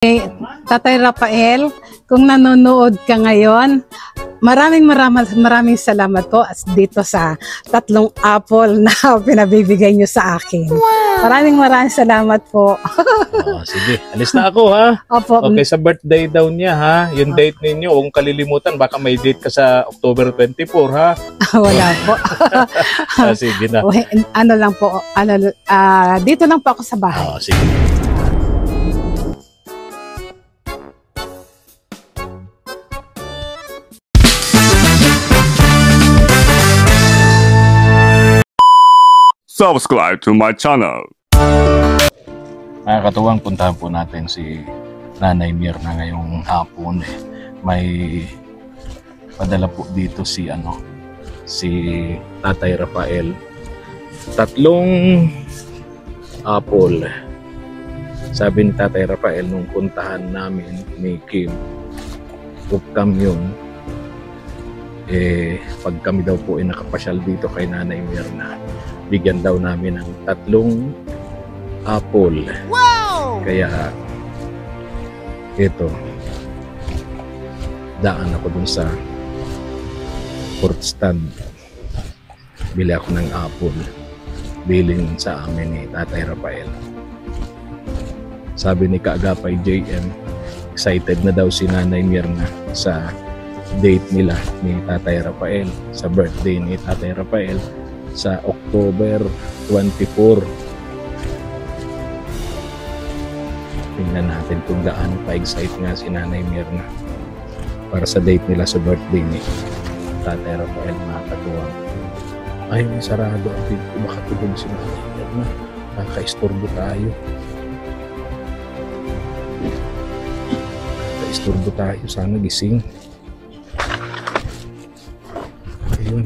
Tatay Rafael, kung nanonood ka ngayon, maraming salamat po dito sa 3 apple na pinabibigay nyo sa akin. Wow. Maraming salamat po. Sige, alis na ako ha. Opo. Okay, sa birthday daw niya ha. Yung date ninyo, huwag kalilimutan, baka may date ka sa October 24 ha. Wala po. Sige na. Ano lang po, dito lang po ako sa bahay. Sige. Subscribe to my channel. Mga katuwang, puntahan po natin si Nanay Mirna ngayong hapon. May padala po dito si Tatay Rafael. 3 apple. Sabi ni Tatay Rafael nung puntahan namin ni Kim, upcam yun. Pag kami daw po nakapasyal dito kay Nanay Mirna, bigyan daw namin ng 3 apple. Wow! Kaya ito, daan ako dun sa fruit stand. Bili ako ng apple. Bilhin sa amin ni Tatay Rafael. Sabi ni Kaagapay JM, excited na daw si Nanay Mirna sa date nila ni Tatay Rafael, sa birthday ni Tatay Rafael sa October 24. Tingnan natin kung gaano pa-excite nga si Nanay Mirna para sa date nila sa birthday ni Tatay Rafael, mga katuwang. Ay, may sarado ang pinto. Baka tulog si Nanay Mirna. Kaka-istorbo tayo. Kaka-istorbo tayo. Sana gising. Ayun.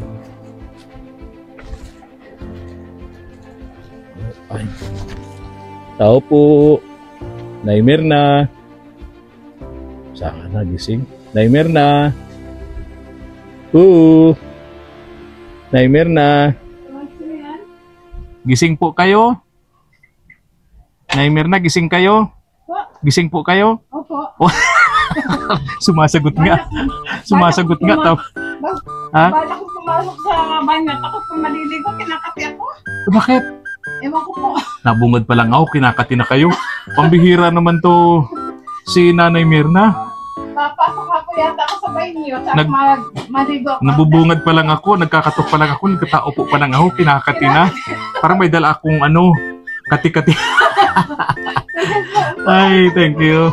Ay. Tao po. Nay Mirna. Saan na gising? Nay Mirna. Nay Mirna. Gising po kayo? Nay Mirna, gising kayo? Gising po kayo? Opo. Sumasagot nga. Sumasagot nga. Ha? Bala ko pumasok sa banyo. Ako kung maliligo, kinakati ako. Bakit? Ewan ko po. Nabungad pa lang ako, kinakati na kayo. Pambihira naman to si Nanay Mirna. Papasok ako yata ako sa banyo. Maligo ako. Nabubungad pa lang ako, nagkakatok pa lang ako, nagkataupo pa lang ako, kinakati na. Parang may dala akong kati-kati. Ay, thank you.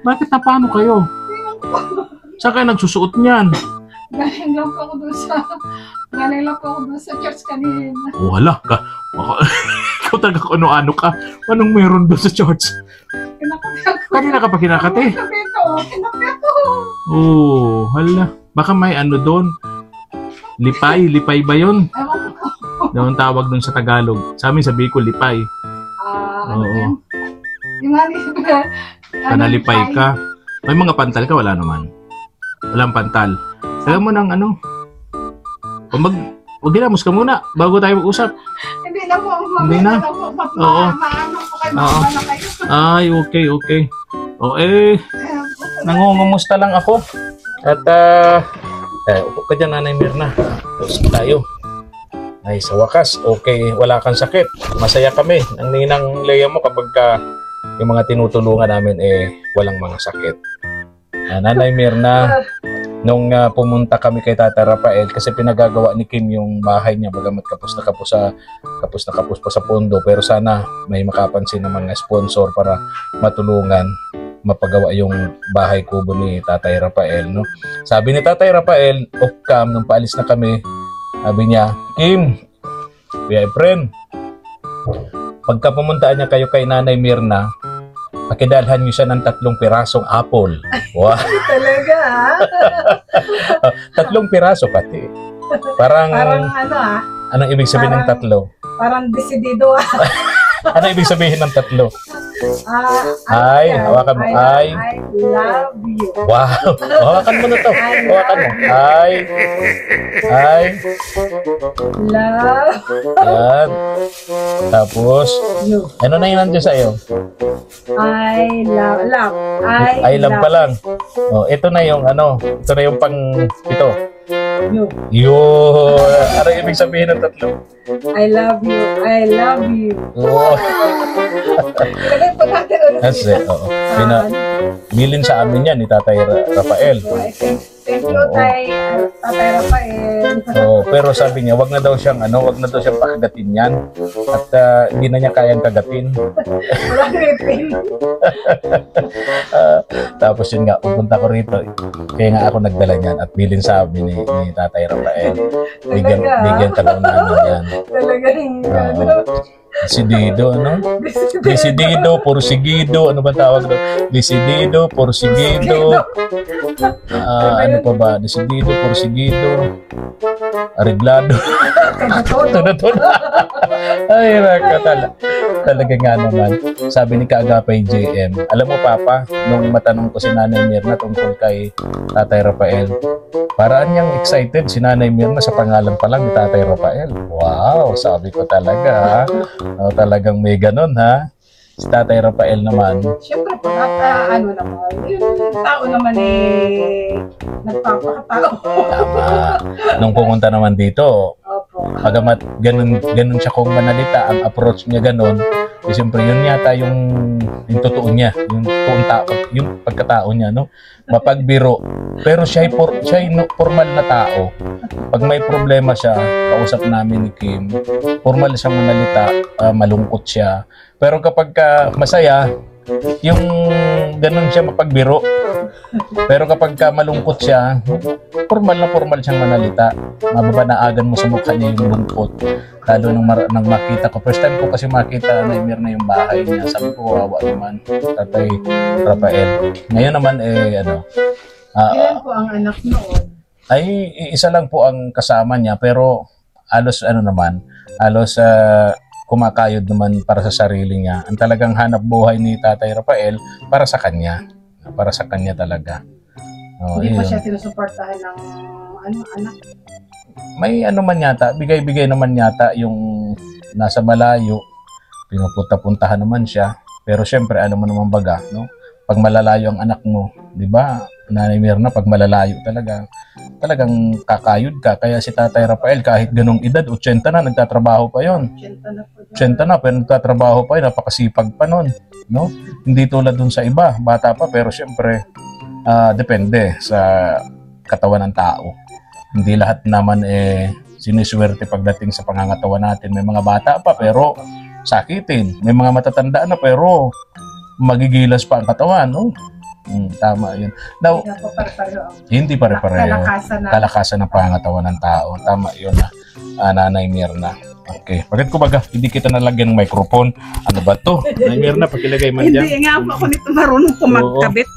Bakit na paano kayo? Saan kayo nagsusuot niyan? Galing lang po ako dun sa church kanina. Wala ka. Ikaw talaga kung ano-ano ka. Anong meron doon sa church? Kinakati ako. Kanina ka pa kinakati? Kinakati ako. Oo, hala. Baka may doon. Lipay ba yun? Ewan ko. Doon tawag doon sa Tagalog. Sa amin sa Bicol, lipay. Ano yan? Yung Panalipay ka. May mga pantal ka? Wala naman. Walang pantal. Sabi mo ng Huwag ginamos ka muna bago tayo mag-usap. Hindi na po. Hindi na? Oo. Maano po kayo, makabala kayo. Ay, okay. Nangungumusta lang ako. At, upo ka dyan, Nanay Mirna. Tapos tayo. Ay, sa wakas, okay, wala kang sakit. Masaya kami. Ang ninang Leia mo kapag yung mga tinutulungan namin walang mga sakit. Nanay Mirna, nung pumunta kami kay Tata Rafael kasi pinagagawa ni Kim yung bahay niya, bagamat kapos na kapos pa sa pondo, pero sana may makapansin ng mga sponsor para matulungan mapagawa yung bahay kubo ni Tatay Rafael, no? Sabi ni Tatay Rafael off cam nung paalis na kami, sabi niya, Kim, friend, pagka pumuntaan niya kayo kay Nanay Mirna, pakidalhan niyo siya ng 3 pirasong apple. Wow. Talaga, ha? 3 piraso pati. Parang anong ibig sabihin ng 3? Parang desidido, ha? Ano ibig sabihin ng 3? Hawakan mo. I love you. Wow. Hawakan mo na to. Hawakan mo. Love Yan. Tapos, you. ano na yun nandiyan sa'yo? I love. I love pa lang. Oh, ito na yung ito na yung pang ito. you. Yun. Ano ibig sabihin ng tatlo? I love you. I love you. Oh. Ilagay po natin ulit. That's it. Oo. Bilin sa amin yan ni Tatay Rafael. Thank you, Tatay Rafael. Pero sabi niya, wag na daw siyang pakagatin yan. At hindi na niya kayang kagatin. Walang ngipin. Tapos yun nga, pupunta ko rito. Kaya nga ako nagdala niyan at bilin sa amin ni Tatay Rafael. Bigyan ka daw namin yan. Talagang Decidido, Decidido, porsigido, ano ba tawag doon? Decidido, porsigido. Ano pa ba? Decidido, porsigido. Areglado. Tunod. Ay, talaga nga naman. Sabi ni Kaagapay JM, alam mo Papa, nung matanong ko si Nanay Mirna tungkol kay Tatay Rafael, paraan niyang excited si Nanay Mirna sa pangalan pa lang ni Tatay Rafael. Wow, sabi ko talaga. Talagang may ganun ha. Si Tatay Rafael naman. Siyempre po, naman, yung tao naman nagpapakatao. Tama. Nung pumunta naman dito, Opo. pagamat ganun siya kung manalita, ang approach niya ganun, siyempre yun yata yung totoo niya, yung toong tao, yung pagkatao niya, no? Mapagbiro. Pero siya formal na tao. Pag may problema siya, kausap namin ni Kim, formal siyang manalita, malungkot siya. Pero kapag masaya, yung ganun siya mapagbiro. Pero kapag malungkot siya, formal siyang manalita. Mababanaagan mo sa mukha niya yung lungkot. Lalo nang makita ko. First time ko kasi makita na Mirna yung bahay niya. Sabi ko, wawa naman, Tatay Rafael. Ngayon naman, Ilan po ang anak noon? ay isa lang po ang kasama niya. Pero halos kumakayod naman para sa sarili niya. Ang talagang hanap buhay ni Tatay Rafael para sa kanya. Para sa kanya talaga. Hindi pa siya sinusuportahan ng anak? May man yata, bigay-bigay naman yata yung nasa malayo. Pinupunta-puntahan naman siya. Pero syempre, mo naman baga, no? Pag malalayo ang anak mo, di ba? Nanay Mirna, pag malalayo talagang kakayod ka. Kaya si Tatay Rafael, kahit ganong edad, 80 na, nagtatrabaho pa yon. 80 na, pero nagtatrabaho pa yun, napakasipag pa nun. No? Hindi tulad dun sa iba, bata pa, pero syempre, depende sa katawan ng tao. Hindi lahat naman siniswerte pagdating sa pangangatawan natin. May mga bata pa, pero sakitin. May mga matatanda na, pero magigilas pa ang katawan, no? Tama yun. Now, hindi pare-pareho. Kalakasan ng pangangatawan ng tao. Tama yun Nanay Mirna. Okay. Bakit ko baga, hindi kita nalagyan ng microphone? Ano ba to? Nanay Mirna, pakilagay man dyan. Hindi nga po ako nito marunong po magkabit.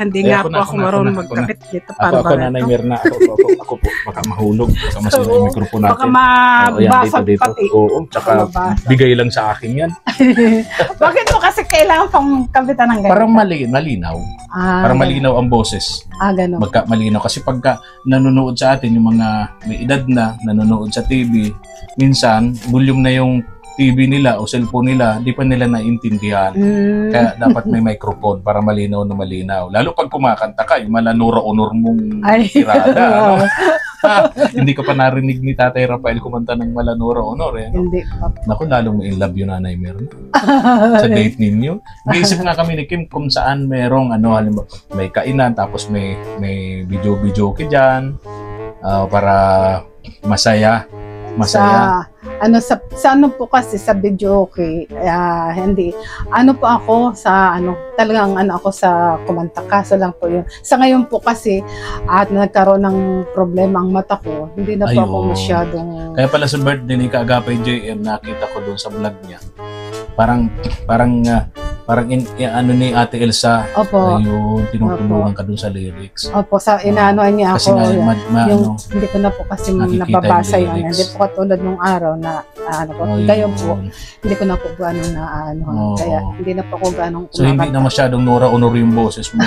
Hindi nga po ako marunong magkabit dito. Ako Nanay Mirna. Ako po. Baka mahulog. Baka masira yung microphone natin. Baka mabasag pati. Oo. Tsaka bigay lang sa akin yan. Bakit mo kasi kailangan pang kabitan ng ganito? Parang malinaw. Parang malinaw ang boses. Ganun. Malinaw. Kasi pagka nanonood sa atin, yung mga may edad na nanonood sa TV, minsan, volume na yung TV nila o cellphone nila, di pa nila naiintindihan. Kaya dapat may microphone para malinaw na malinaw. Lalo pag kumakanta ka, yung malanura-unor mong tirada. Hindi ka pa narinig ni Tatay Rafael kumanta ng malanura-unor. Hindi pa. Naku, lalong may love yun, Nanay Mirna. Sa date ninyo. Nag-iisip nga kami ni Kim kung saan merong, halimbawa, may kainan, tapos may video-video dyan, para masaya. Sa ano po kasi sa video hindi po ako sa talagang ako sa kumanta, kaso lang po yun sa ngayon po kasi at nagkaroon ng problema ang mata ko, hindi na po ako masyadong. Kaya pala sa birthday ni Kaagapay JM, nakita ko doon sa vlog niya, parang parang ano ni Ate Elsa, Opo. ayun, tinutulungan ka dun sa lyrics. Opo, sa inaanoan niya Kasi ako. nga, Yung, hindi ko na po kasi nakikita nababasa yung yun. lyrics. Hindi po katulad nung araw na ano po. Ayun. Ngayon po, hindi ko na po gano'n na ano. Oo. Kaya hindi na po ako gano'ng So hindi na masyadong Nora Honor yung boses mo.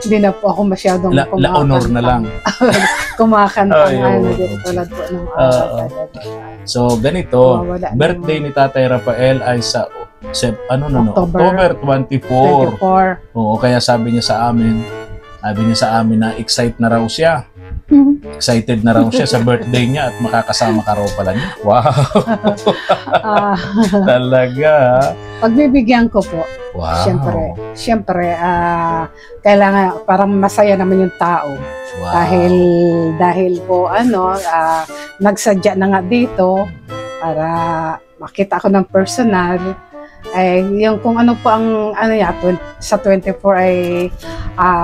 Hindi na po ako masyadong La Honor na lang. kumakanta Ayun. ng ano. Hindi tulad po nung araw. So ganito, Wala birthday ni Tatay Rafael ay sa October October 24. 24. Oo, kaya sabi niya sa amin na excited na raw siya. Excited na raw siya sa birthday niya at makakasama ka raw pala niya. Wow! Talaga. Pagbibigyan ko po, Wow. Siyempre, kailangan parang masaya naman yung tao. Wow. Dahil po nagsadya na nga dito para makita ko ng personal. Yung kung ano po ang sa 24 ay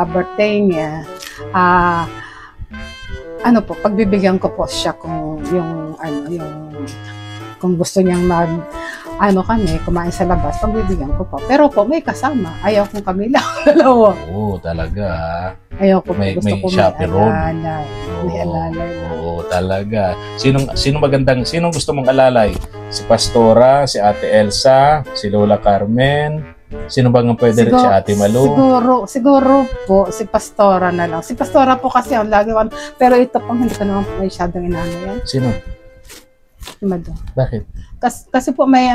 birthday niya. Pagbibigyan ko po siya kung kung gusto niyang kumain sa labas, pagbibigyan ko po. Pero po, may kasama. Ayaw kong kami lang, dalawa. Oo, talaga. Ayaw ko po. May Gusto ko chaperone. may alalay. Oo, talaga. Sinong gusto mong alalay? Si Pastora, si Ate Elsa, si Lola Carmen, sino bang pwede rin si Ate Malu? Siguro po, si Pastora na lang. Si Pastora po kasi ang lagi ko, pero ito pang hindi ko naman po masyadong inano yan. Sino? Si Mado. Bakit? Kasi po may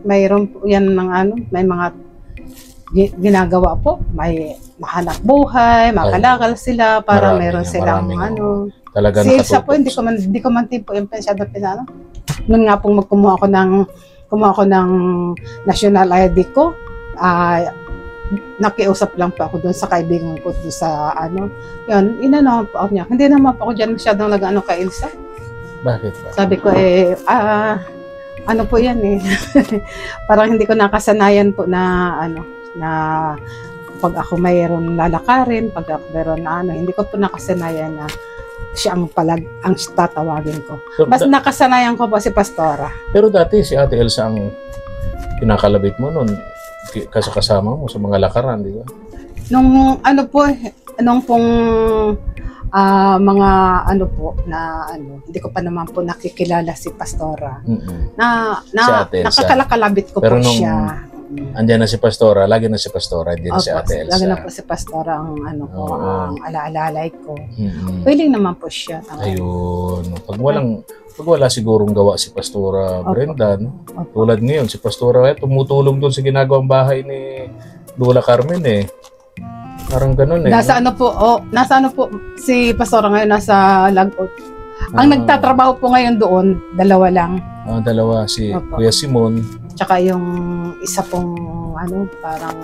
mayroon po yan may mga ginagawa po. May mahanap buhay, makalakal sila para mayroon silang Talaga si Elsa po, hindi ko man tipo yung masyadong pinano. Noon nga pong kumuha ako ng national ID ko, nakiusap lang po ako doon sa kaibigan ko doon sa yun, inanahan po ako niya. Hindi naman po ako dyan masyadong nag-ano kay Elsa. Bakit ba? Sabi ko ano po yan parang hindi ko nakasanayan po na pag ako mayroon lalakarin, pag ako mayroon hindi ko po nakasanayan na siya ang tatawagin ko. Mas nakasanayan ko po si Pastora. Pero dati si Ate Elsa ang kinakalabit mo noon, kasama mo sa mga lakaran, di ba? Nung nung pong mga hindi ko pa naman po nakikilala si Pastora. Nakakalakalabit ko pero po siya. Andiyan na si Pastora, lagi na si Pastora, hindi na si Ate Elsa. Lagi na po si Pastora ang ang alaalalay ko. Pwede naman po siya. Ayun. Pag wala sigurong gawa si Pastora Brenda, no? Tulad ngayon, si Pastora tumutulong doon sa ginagawang bahay ni Lola Carmen Parang ganun Nasa po si Pastora ngayon, nasa Lagot. Ang nagtatrabaho po ngayon doon, dalawa lang. Dalawa, si Kuya Simon. Tsaka yung isa pong parang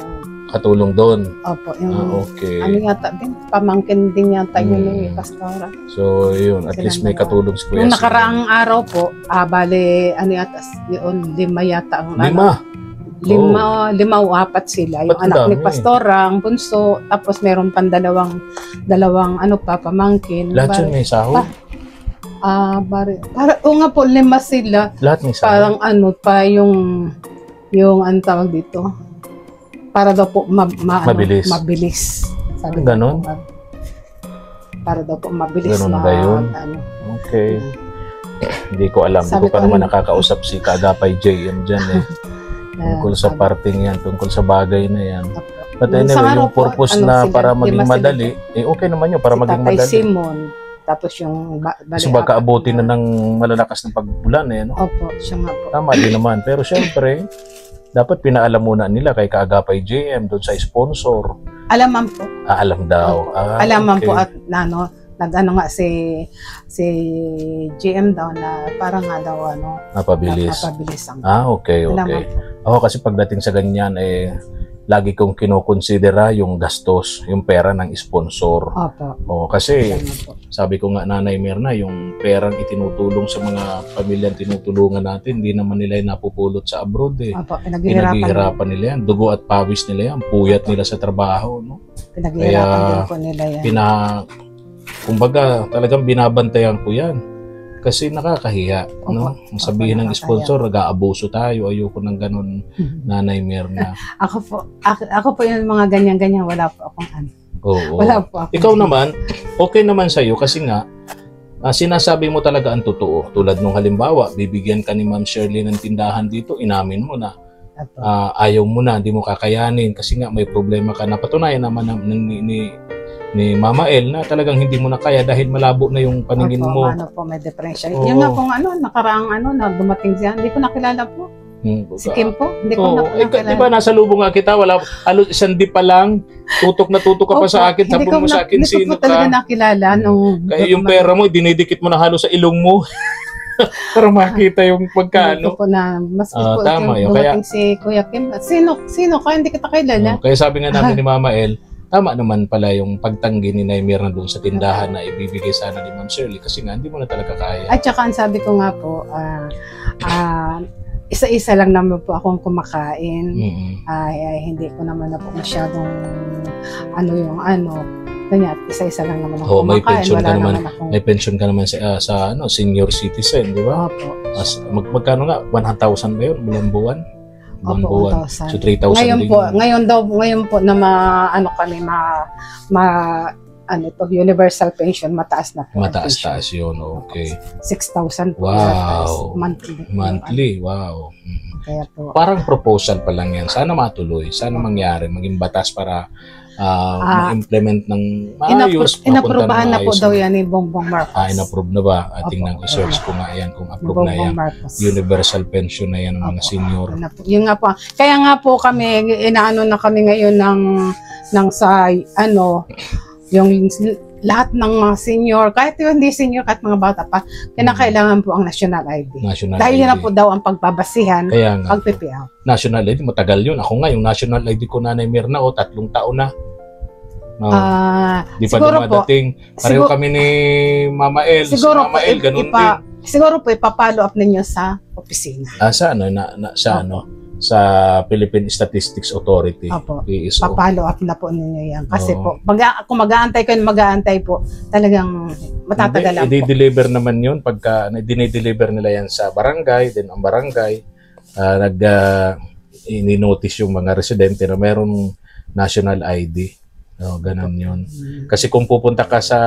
katulong doon. Opo, yung okay. Yata din, pamangkin din yata yun ni Pastora. So, yun, at least may katulong si Kuya Nung Simon. nakaraang araw po, bale, yata, yun, 5 yata ang 5? 5 o 4 sila. Yung anak ni Pastora, ang bunso, tapos meron pang dalawang pamangkin. Lahat yun may sahod? Nga po, 5 sila. Lahat may sahod? Parang pa yung tawag dito. Para daw po mabilis. Sabi ganon? Para daw po mabilis. Ganon ba yun? Okay. Hindi ko alam. Hindi ko pa naman nakakausap si Kagapay JM dyan tungkol sa parting yan, tungkol sa bagay na yan. But anyway, yung purpose na para maging madali, okay naman yun, para maging madali. Tatay Simon, tapos yung kasi baka abutin na ng malalakas ng pagbulan Opo, siya nga po. Tama din naman. Pero syempre, dapat pinaalam muna nila kay Kaagapay JM doon sa sponsor. Alaman po. Alam daw. Alaman po at nga si GM daw na parang nga daw napabilis ang okay. Ako kasi pagdating sa ganyan lagi kong kinokonsidera yung gastos, yung pera ng sponsor. Kasi sabi ko nga, Nanay Mirna, yung perang itinutulong sa mga pamilyang tinutulungan natin, hindi naman nila napupulot sa abroad Pinaghihirapan nila yan. Dugo at pawis nila yan. Puyat nila sa trabaho. Pinaghihirapan din po nila yan. Kumbaga, talagang binabantayan ko yan. Kasi nakakahiya, no? Opo. Sabihin ng Opo, sponsor, nag-aabuso tayo, ayoko ng ganun, Nanay Mirna. Ako po yung mga ganyan-ganyan, wala po akong ano. Oo. Wala po ako. Ikaw naman, okay naman sa'yo kasi nga, sinasabi mo talaga ang totoo. Tulad nung halimbawa, bibigyan ka ni Ma'am Shirley ng tindahan dito, inamin mo na ayaw mo na, hindi mo kakayanin kasi nga may problema ka. Napatunayan naman ni Mama El na talagang hindi mo na kaya dahil malabo na yung paningin Opo, mo. ano po, may depression. Oo. Yung nga pong nakaraang na dumating siya, hindi ko nakilala po. Si Kim po, hindi ko nakilala. Di ba nasa lubong nga kita, wala, halos isang di pa lang, tutok na tutok ka pa sa akin, sabi mo sa akin sino Hindi ko po talaga nakilala nung... Kaya yung pera mo, dinidikit mo na halos sa ilong mo. Para makita yung pagkano. Po na, mas po tama yun. Dumating si Kuya Kim. Sino ka? Hindi kita kilala. Kaya sabi nga namin ni Mama El, tama naman pala yung pagtanggi ni Nay Mirna doon sa tindahan na ibibigay sana ni Ma'am Shirley kasi nga hindi mo na talaga kaya. At saka ang sabi ko nga po, isa-isa lang naman po akong kumakain. Hindi ko naman na po masyadong ganyan, isa-isa lang naman ako may kumakain. pension ka naman. Akong... May pension ka naman sa senior citizen, di ba? Opo. Magkano nga? 100,000 ba yun? Buwan-buwan? Opo, Buwan. So 3,000 ngayon po na universal pension, mataas na po. Mataas yun, okay. 6,000 po. Wow. Monthly. Wow. Kaya po. Parang proposal pa lang yan. Sana matuloy. Sana mangyari. Maging batas para ma-implement ng maayos. Inaprubahan na po daw yan ni Bongbong Marcos. Inapprove na ba? Tingnan ko, search ko nga yan kung approve na yan. Universal pension na yan ng mga senior. Yun nga po. Kaya nga po kami, inaano na kami ngayon yung lahat ng mga senior, kahit yung hindi senior, kahit mga bata pa, kinakailangan po ang national ID. Dahil yun na po daw ang pagbabasihan, pag-PPL. National ID, matagal yun. Ako nga, yung national ID ko, Nanay Mirna, 3 taon na. Di pa dumadating. Pareho kami ni Mama El. Siguro Mama El, ganun din. Siguro po, ipapalo up ninyo sa opisina. Sa Philippine Statistics Authority. Opo. PSO. Papalo up na po ninyo yan. Kasi po, kung mag-aantay po, talagang matatagalan po. I-deliver naman yun pagka dinideliver nila yan sa barangay, then ang barangay, ini-notice yung mga residente na merong national ID. Ganun yun. Kasi kung pupunta ka sa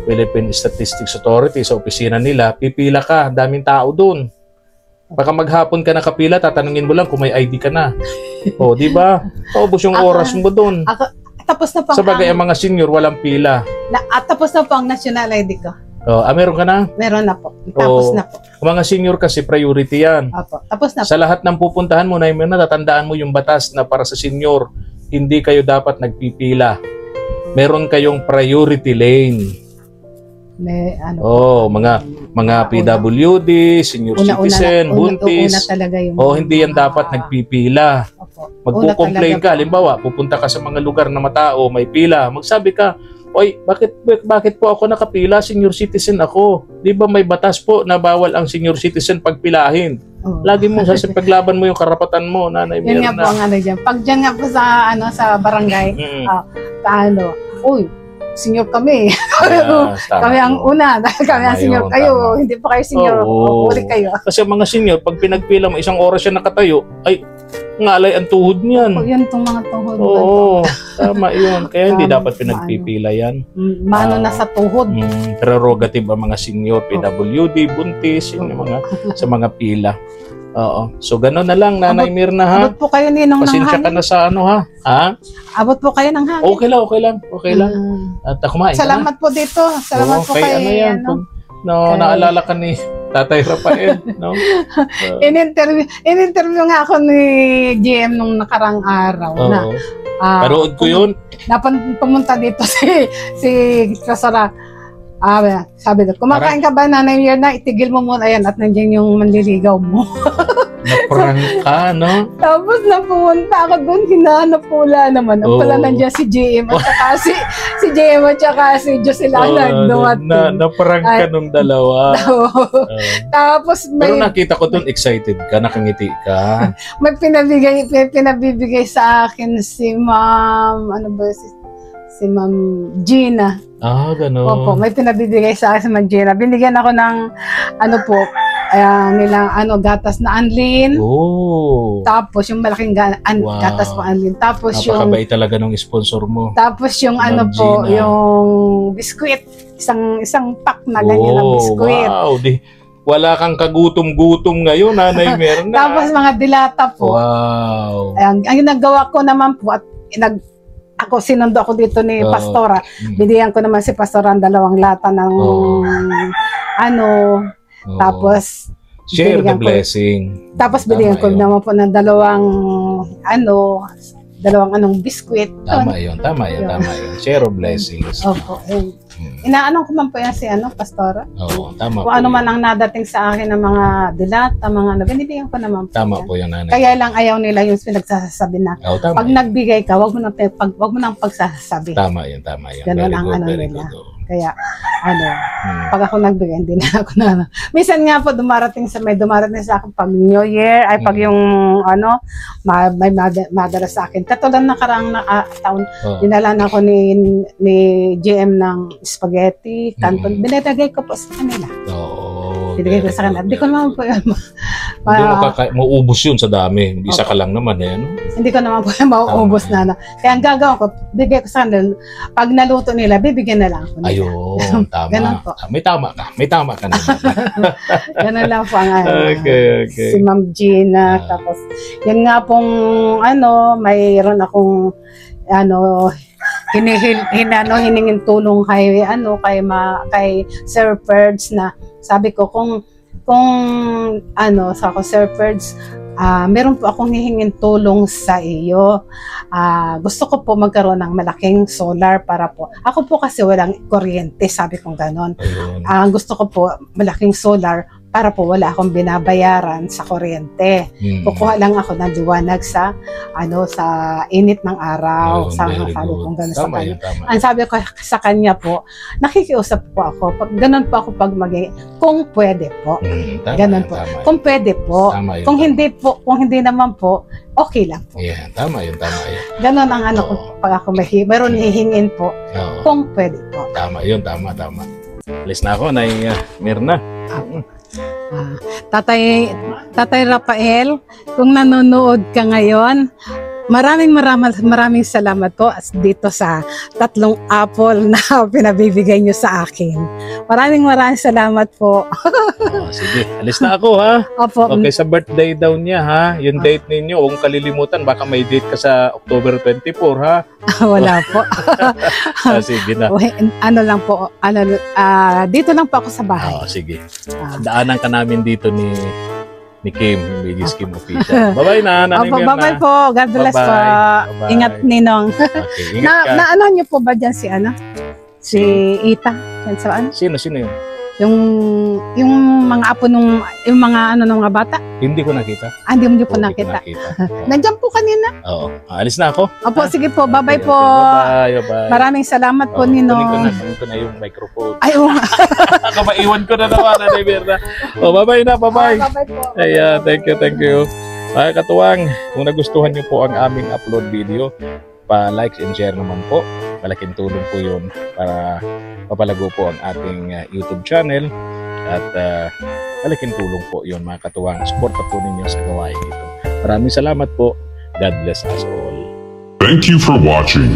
Philippine Statistics Authority, sa opisina nila, pipila ka, daming tao doon. Baka maghapon ka nakapila, tatanungin mo lang kung may ID ka na. Di ba? Paubos yung oras mo doon. Tapos na po sa bagay, ang mga senior, walang pila. Tapos na po ang national ID ko. Meron ka na? Meron na po. Tapos na po. Ang mga senior kasi, priority yan. Opo. Tapos na po. Sa lahat ng pupuntahan mo, natatandaan mo yung batas na para sa senior, hindi kayo dapat nagpipila. Meron kayong priority lane. Mga PWD, senior citizen, buntis. Hindi yan dapat nagpipila. Magpo-complain ka. Halimbawa, pupunta ka sa mga lugar na matao, may pila. Magsabi ka, oy, bakit po ako nakapila? Senior citizen ako. Di ba may batas po na bawal ang senior citizen pagpilahin? Lagi mo paglaban mo yung karapatan mo, Nanay Mirna. Yun nga po ang dyan. Pag dyan nga po sa barangay, uy, senior kami. Kami ang una. Kami ang senior kayo. Hindi pa kayo senior. Uli kayo. Kasi mga senior, pag pinagpila mo, 1 oras siya nakatayo, ay, ngalay ang tuhod niyan. Yan itong mga tuhod. Tama yun. Kaya hindi dapat pinagpipila yan. Na sa tuhod. Prerogative ang mga senior, PWD, buntis, yung sa mga pila. So, gano'n na lang, Nanay Mirna, ha? Abot po kayo ninong ng hangin. Pasensya ka na sa ha? Abot po kayo ng hangin. Okay lang. At kumain ka na. Salamat po dito. Salamat po kayo. Naalala ka ni Tatay Rafael, no? In-interview nga ako ni GM nung nakarang araw. Parood ko yun. Pumunta dito si Kasara. Sabi doon, kumakain ka ba, Nanay Mirna? Itigil mo muna yan at nandiyan yung manliligaw mo. Naprang ka, no? Tapos napunta ako doon, hinahanap ko wala naman. Ang pala nandiyan si JM at saka si JM at saka si Jocelyn dumating. Naprang ka nung dalawa. Tapos pero nakita ko doon, excited ka, nakangiti ka. May pinabibigay sa akin si Ma'am, si Ma'am Gina. Ah, gano'n. Opo, may pinabibigay sa akin si Ma'am Gina. Binigyan ako ng, ano po, nilang gatas na anlin. Oh. Tapos yung malaking Wow. gatas po anlin. Tapos yung Napakabait talaga ng sponsor mo. tapos yung Ma'am po, Gina. yung biskuit, isang pack na ganyan ng biskuit. Wow. Wala kang kagutom-gutom ngayon, Nanay Mirna. Tapos mga dilata po. Wow. Ang ginagawa ko naman po at sinundo ako dito ni Oo. Pastora. Mm. Binigyan ko naman si Pastora ng 2 lata ng Oo. ano, Oo. tapos Share the binigyan ko- blessing. Tapos Tama binigyan ko yun. naman po ng 2 biskuit. Tama yun. Share of blessings. Opo. Mm. Inaanong ko man po yan si Pastora. Oo, tama Kung po ano yun. man ang nadating sa akin ng mga dilata, binibigyan ko naman po Tama yan. po yun, Nanay. Kaya lang ayaw nila yung pinagsasabi na Oo, tama pag yun. nagbigay ka, wag mo nang pagsasabi. Tama yun. Ganun Very ang good, ano very nila. good. Oo. Kaya Mm. pag ako nagbigay, hindi na ako na. Minsan nga po dumarating sa akin pag New Year, ay pag yung may madala sa akin. Katulad na karang taon, Oo. dinala na ako ni GM ng spaghetti, canton. Binibigay ko po sa kanila. Oo. Binibigay ko sa kanila. Hindi ko naman po yun. Hindi mo maubos yun sa dami. Isa ka lang naman eh. Ano? Hindi ko naman po yung mauubos na. Kaya ang gagawin ko, bigay ko sa kanila. Pag naluto nila, bibigyan na lang ako nila. Ayun, tama. Ganun po. May tama ka naman. Ganun lang po ang Okay. si Ma'am Gina. Tapos, yan nga pong mayroon akong hiningin tulong kay Sir Ferds na sabi ko kung Sir Ferds, meron po akong hihingin tulong sa iyo. Gusto ko po magkaroon ng malaking solar para po. Ako po kasi walang kuryente, sabi kong ganon. Ayun. Gusto ko po malaking solar para po wala akong binabayaran sa kuryente. Mm. Kukuha lang ako ng liwanag sa init ng araw. Ayun, Sabi very kong good. gano'n sa Tama kanya. yun, tama. Ang sabi ko sa kanya po, nakikiusap po ako. Ganun po ako pag kung pwede po. Tama Ganun yun, po. tama yun. Kung pwede po. Tama yun, Kung tama. hindi naman po, okay lang po. Yeah, tama yun. Ganun ang ko pag ako meron hihingin po. Oo. Kung pwede po. Tama yun, tama. Alis na ako, Nay Mirna. Tatay Rafael, kung nanonood ka ngayon, maraming salamat po dito sa 3 apple na pinabibigay nyo sa akin. Maraming salamat po. Sige, alis na ako ha. Opo. Okay, sa birthday daw niya ha. Yung date ninyo, kung kalilimutan, baka may date ka sa October 24 ha. Wala po. Sige na. Lang po, dito lang po ako sa bahay. Sige. Daanan ka namin dito ni Kim, Ladies Kim Official. Bye-bye na, Nanay Opo, Mirna. bye-bye po. God bless po. Bye-bye. Ingat, Ninong. Okay, ingat ka. Naano niyo po ba dyan si Ita? Yan sa Sino yun? Yung mga apo nung mga bata? Hindi ko nakita. Hindi mo po nakita. Nandiyan po kanina. Oo. Alis na ako. Opo, sige po. Bye-bye Okay, po. Bye-bye. Maraming salamat po, Ninong. Kunin ko na yung microphone. Ay, oo nga. Ako maiwan ko na naman, Nanay Mirna. Bye-bye na, bye-bye. Bye-bye po. Thank you. Mga katuwang, kung nagustuhan niyo po ang aming upload video, pa-like and share naman po. Malaking tulong po yun para mapalago po ang ating YouTube channel. At malaking tulong po yun, mga katuwang. Support po ninyo sa gawain ito. Maraming salamat po. God bless us all. Thank you for watching.